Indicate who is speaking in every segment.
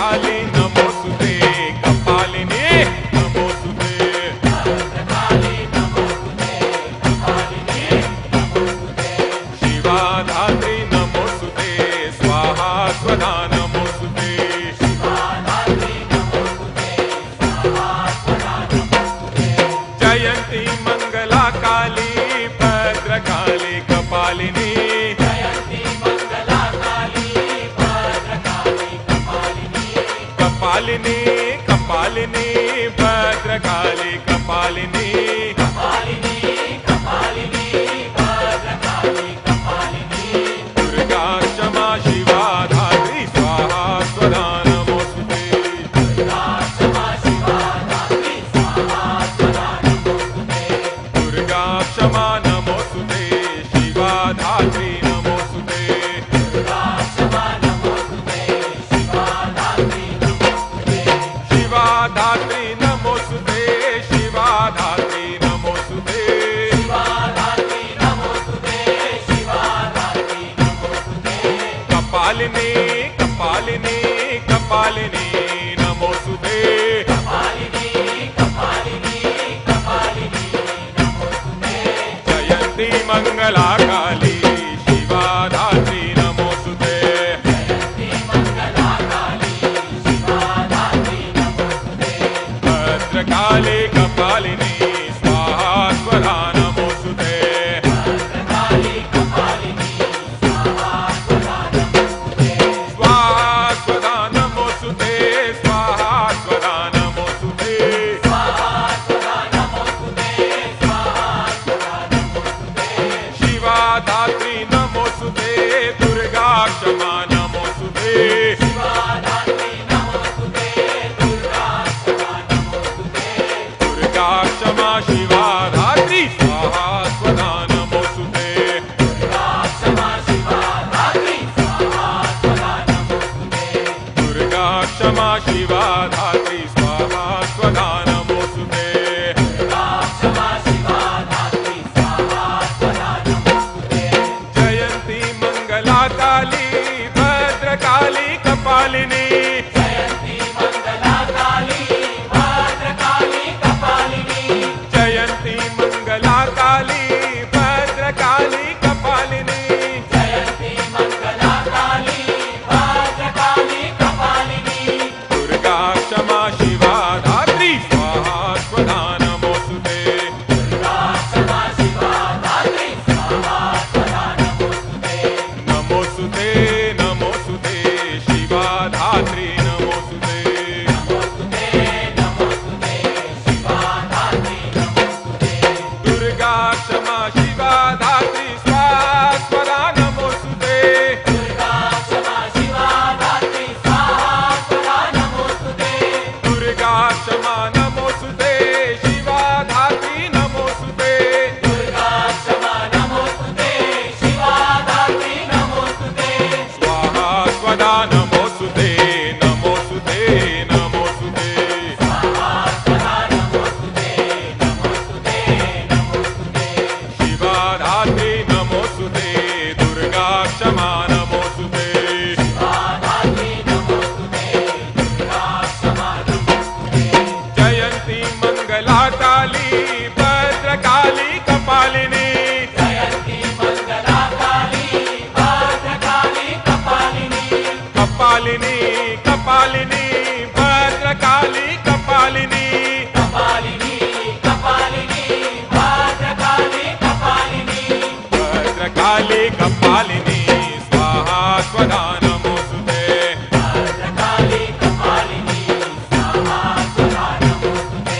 Speaker 1: भद्रकाली नमोस्तुते कपालिनी नमोस्तुते
Speaker 2: भद्रकाली नमोस्तुते कपालिनी नमोस्तुते
Speaker 1: शिवाधात्री नमोस्तुते स्वाहा स्वधा नमोस्तुते
Speaker 2: शिवाधात्री नमोस्तुते स्वाहा स्वधा नमोस्तुते
Speaker 1: जयंती मंगला काली भद्रकाली कपालिनी
Speaker 2: जयंती मंगला काली भद्रकाली कपालिनी
Speaker 1: कपालिनी कपालिनी भद्रकाली कपालिनी
Speaker 2: कपालिनी कपालिनी भद्रकाली कपालिनी
Speaker 1: दुर्गा क्षमा शिवा धात्री स्वाहा स्वधा नमोस्तुते
Speaker 2: दुर्गा क्षमा शिवा धात्री स्वाहा स्वधा नमोस्तुते
Speaker 1: दुर्गा क्षमा नमोस्तुते शिवा धात्री नमोस्तुते
Speaker 2: दुर्गा क्षमा नमोस्तुते शिवा धात्री नमोस्तुते
Speaker 1: शिवा धात्री नमोस्तुते शिवा धात्री नमोस्तुते
Speaker 2: शिवा धात्री नमोस्तुते शिवा धात्री नमोस्तुते
Speaker 1: कपालिनी कपालिनी कपालिनी नमोस्तुते
Speaker 2: कपालिनी कपालिनी कपालिनी नमोस्तुते
Speaker 1: जयंती मंगला काली शिवा धात्री नमोस्तुते
Speaker 2: जयंती मंगला काली शिवा धात्री नमोस्तुते
Speaker 1: भद्रकाली कपालिनी स्वाहा स्वधा नमोस्तुते
Speaker 2: भद्रकाली कपालिनी स्वाहा स्वधा नमोस्तुते
Speaker 1: स्वाहा स्वधा नमोस्तुते स्वाहा स्वधा नमोस्तुते
Speaker 2: स्वाहा स्वधा नमोस्तुते स्वाहा स्वधा नमोस्तुते
Speaker 1: शिवा धात्री नमोस्तुते दुर्गा क्षमा नमोस्तुते
Speaker 2: शिवा धात्री नमोस्तुते दुर्गा क्षमा नमोस्तुते
Speaker 1: दुर्गा क्षमा शिवा धात्री स्वाहा स्वधा नमोस्तुते
Speaker 2: दुर्गा क्षमा शिवा धात्री स्वाहा स्वधा नमोस्तुते
Speaker 1: दुर्गा क्षमा शिवा धात्री स्वाहा स्वधा नमोस्तुते
Speaker 2: दुर्गा क्षमा शिवा धात्री स्वाहा स्वधा नमोस्तुते
Speaker 1: जयंती मंगला काली भद्रकाली कपालिनी
Speaker 2: जयंती मंगला काली भद्रकाली कपालिनी
Speaker 1: जयंती मंगला काली भद्रकाली कपालिनी
Speaker 2: जयंती मंगला काली भद्रकाली कपालिनी
Speaker 1: दुर्गा क्षमा शिवा धात्री स्वाहा स्वधा नमोस्तुते
Speaker 2: दुर्गा क्षमा शिवा धात्री स्वाहा स्वधा नमोस्तुते
Speaker 1: नमोस्तुते नमोस्तुते शिवा धात्री नमोस्तुते
Speaker 2: नमोस्तुते नमोस्तुते शिवा धात्री नमोस्तुते
Speaker 1: दुर्गा क्षमा शिवा धात्री स्वाहा स्वधा नमोस्तुते
Speaker 2: दुर्गा क्षमा शिवा धात्री स्वाहा स्वधा नमोस्तुते
Speaker 1: दुर्गा क्षमा नमोस्तुते शिवा धात्री नमोस्तुते
Speaker 2: दुर्गा क्षमा नमोस्तुते शिवा धात्री नमोस्तुते
Speaker 1: स्वाहा स्वधा नमोस्तुते नमोस्तुते नमोस्तुते
Speaker 2: स्वाहा स्वधा नमोस्तुते नमोस्तुते नमोस्तुते
Speaker 1: शिवा धात्री नमोस्तुते दुर्गा क्षमा नमोस्तुते
Speaker 2: शिवा धात्री नमोस्तुते दुर्गा क्षमा नमोस्तुते
Speaker 1: जयंती मंगला काली भद्रकाली कपालिनी
Speaker 2: जयंती मंगला काली भद्रकाली कपालिनी
Speaker 1: कपालिनी कपालिनी भद्रकाली कपालिनी
Speaker 2: कपालिनी कपालिनी भद्रकाली कपालिनी
Speaker 1: भद्रकाली कपालिनी स्वाहा स्वधा नमोस्तुते
Speaker 2: भद्रकाली कपालिनी स्वाहा स्वधा नमोस्तुते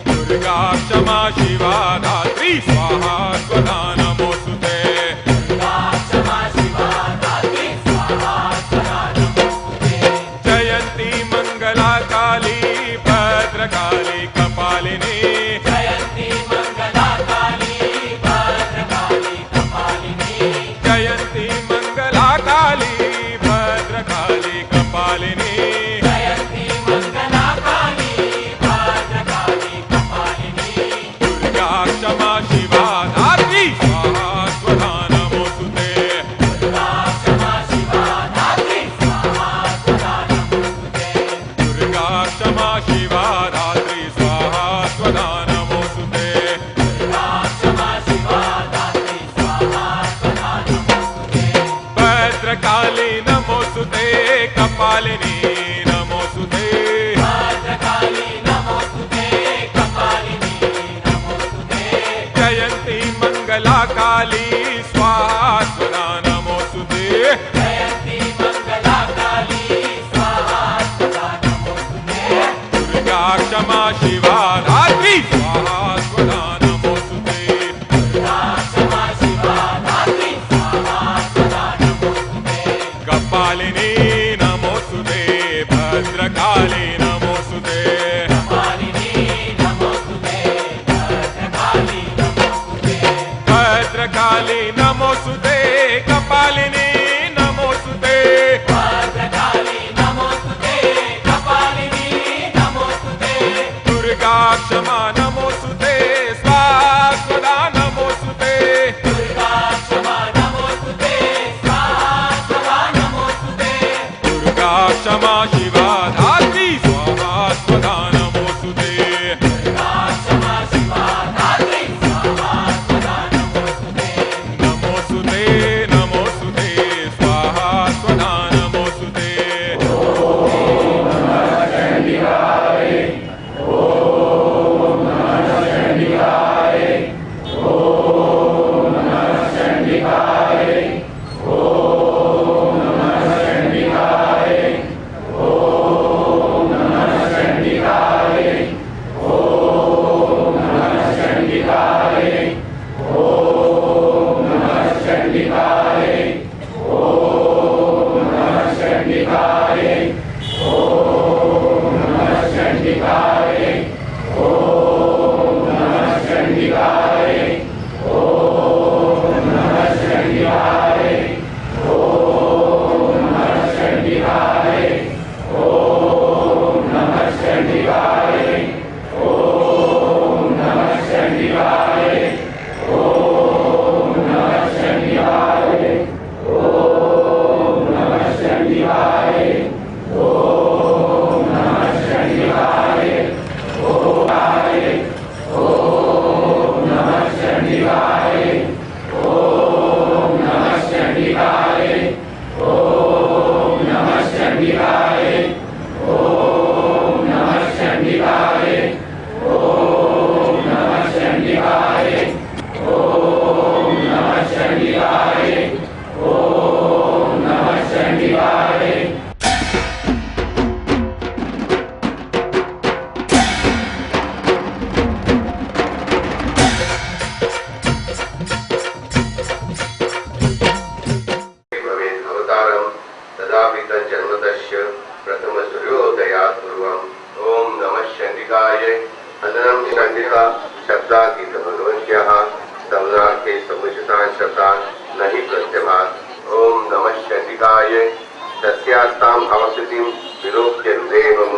Speaker 1: दुर्गा क्षमा शिवा धात्री स्वाहा स्वधा नमोस्तुते
Speaker 2: दुर्गा क्षमा शिवा धात्री स्वाहा स्वधा नमोस्तुते
Speaker 1: जयंती मंगला काली भद्रकाली नमोऽस्तुते
Speaker 2: भद्रकाली नमोस्तुते कपालिनी नमोस्तुते
Speaker 1: जयन्ती मङ्गला काली स्वाहा स्वधा नमोऽस्तुते
Speaker 2: जयन्ती मंगला काली स्वाहा सदा नमोस्तुते
Speaker 1: दुर्गा क्षमा शिवा धात्री स्वाहा स्वधा नमोऽस्तुते
Speaker 2: दुर्गा क्षमा शिवा धात्री स्वाहा सदा नमोस्तुते
Speaker 1: कपालिनी नमोऽस्तुते भद्रकाली नमोऽस्तुते
Speaker 2: कपालिनी नमोस्तुते भद्रकाली नमोस्तुते
Speaker 1: भद्रकाली नमोऽस्तुते कपालिनी नमोऽस्तुते
Speaker 2: भद्रकाली नमोस्तुते कपालिनी नमोस्तुते
Speaker 1: दुर्गा क्षमा नमोऽस्तुते स्वाहा स्वधा नमोऽस्तुते
Speaker 2: दुर्गा क्षमा नमोस्तुते स्वाहा सदा नमोस्तुते
Speaker 1: दुर्गा क्षमा शिवा धात्री स्वाहा स्वधा नमोऽस्तुते
Speaker 2: दुर्गा क्षमा शिवा धात्री स्वाहा सदा नमोस्तुते
Speaker 1: नमोऽस्तुते नमोऽस्तुते स्वाहा स्वधा नमोऽस्तुते
Speaker 3: भवेत् अवतारं तदापि तज्जन्मतस्य प्रथमसूर्योदयात् पूर्वम् ॐ नमः चण्डिकाय अदनं चण्डिका शब्दातीत भगवत्याः स्तवनार्थे समुचितान् शब्दान् न हि प्रत्यभात् ॐ नमः चण्डिकाय तस्यास्ताम् अवसतिं विलोक्य हृदये मम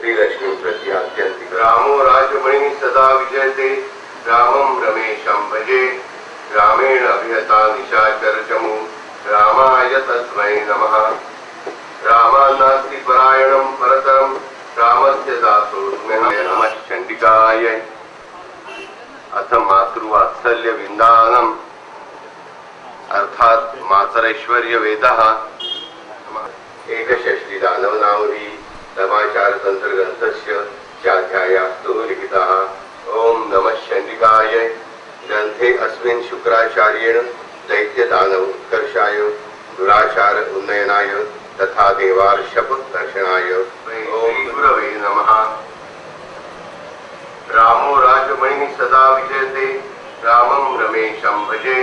Speaker 3: श्रीलक्ष्मीं प्रत्यात्यन्ति रामो राजमणिः सदा विजयते रामं रमेशं भजे रामेण अभिहता निशाचरचमु रामाय तस्मै नमः रामान्नास्ति परायणं परतरं रामस्य दासोऽस्म्यहं नमः चण्डिकाय अथ मातृवात्सल्य विन्दानम् अर्थात मातरैश्वर्य वेदः एकषष्टि दानवनामभिः समाचार तंत्र ग्रंथस्य चाध्यायास्तु लिखितः ओम नमः चण्डिकाय ग्रंथे अस्मिन् शुक्राचार्येण दैत्य दानव उत्कर्षाय दुराचार उन्नयनाय तथा देवार्षप दर्शनाय ओम गुरवे नमः रामो राजमणिः सदा विजयते रामं रमेशं भजे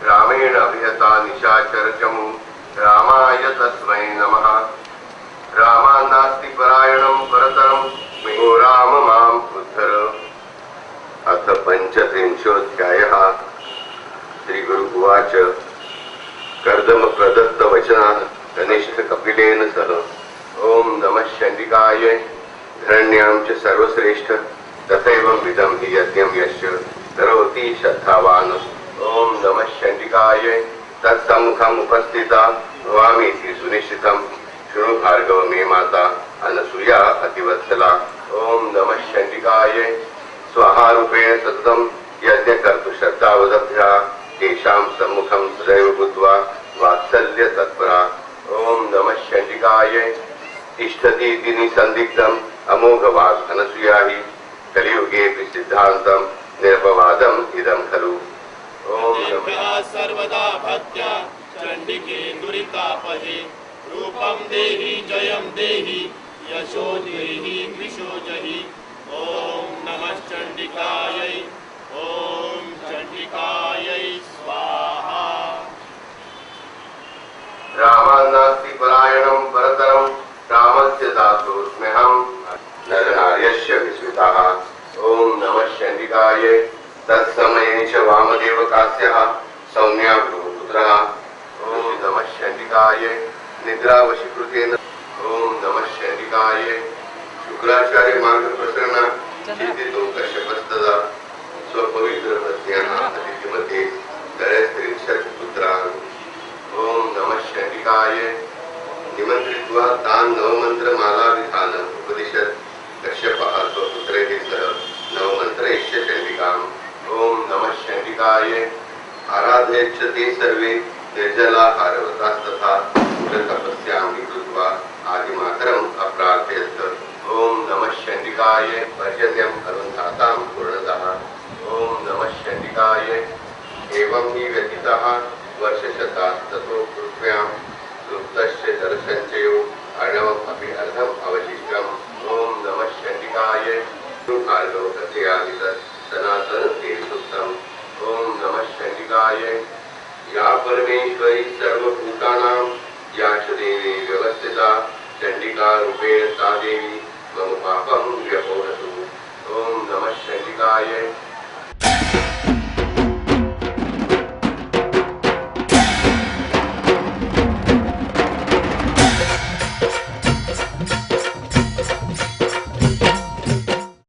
Speaker 3: रामेण अभिहता निशाचरचमु रामाय तस्मै नमः रामान्नास्ति परायणं परतरं ओ राम मां उद्धर अथ पंचत्रिंशोऽध्यायः श्रीगुरु उवाच कर्दम प्रदत्त वचना कनिष्ठ कपिलेन सह ओम नमः चण्डिकाय धरण्यां च सर्वश्रेष्ठ तथैव विदं हि यज्ञं यश्च करोति श्रद्धावान् ओम नमः चण्डिकाय तत्सम्मुखम् उपस्थिता भवामीति सुनिश्चितं शृणु भार्गव मे माता अनसूया अतिवत्सला ओम नमः चण्डिकाय स्वाहारूपेण सततं यज्ञ कर्तु श्रद्धावदभ्यः तेषां सम्मुखं सदैव भूत्वा वात्सल्य तत्परा ओम नमः चण्डिकाय तिष्ठति इति निसन्दिग्धम् अमोघवाक् अनसूया हि कलियुगेऽपि सिद्धान्तं निरपवादम् इदं खलु। ओम नमः
Speaker 2: सर्वदा भक्त्या चण्डिके दुरितापहे रूपं देहि जयं देहि यशो देहि द्विषो जहि। ओम नमः चण्डिकायै ओम चण्डिकायै स्वाहा।
Speaker 3: रामान्नास्ति परायणं परतरं रामस्य दासोऽस्म्यहम् नरनार्यस्य विस्मिताः। ओम नमः चण्डिकायै तत्समये च वामदेवकास्यः सौम्या भृगुपुत्रः। ओम नमः चण्डिकायै निद्रावशीकृतेन। ओम नमः चण्डिकायै शुक्राचार्य मार्गप्रसरणा चिन्तितो कश्यपस्तदा स्वपवित्रपत्न्याः अतिथिमध्ये त्रयस्त्रिंशत्पुत्रान्। ओम नमः चण्डिकायै निमन्त्रित्वा तान् नवमन्त्रमालाविधानम् उपदिशत् कश्यपः स्वपुत्रैः सह नवमन्त्रयिष्य चण्डिकाम्। ओम नमः चण्डिकायै आराधयश्च ते सर्वे निर्जलाहारवतास्तथा तपस्यां कृत्वा आदिमातरम् अप्रार्थयत्। ओम नमः चण्डिकायै पर्जन्यम् अरुन्धातां पूर्णतः। ओम नमः चण्डिकायै एवं हि व्यतीतः वर्षशतात् ततो पृथ्व्यां लुप्तस्य जलसञ्चयो अर्णवम् अपि अर्धम् अवशिष्टम्। ओम नमः चण्डिकायै आलोकस्यादितत् सनातनते सुप्तम्। ओम नमः चण्डिकायै या परमेश्वरी सर्वभूतानां या च देवी व्यवस्थिता चण्डिका रूपेण सा देवी मम पापं व्यपोहतु। ओम नमः चण्डिकायै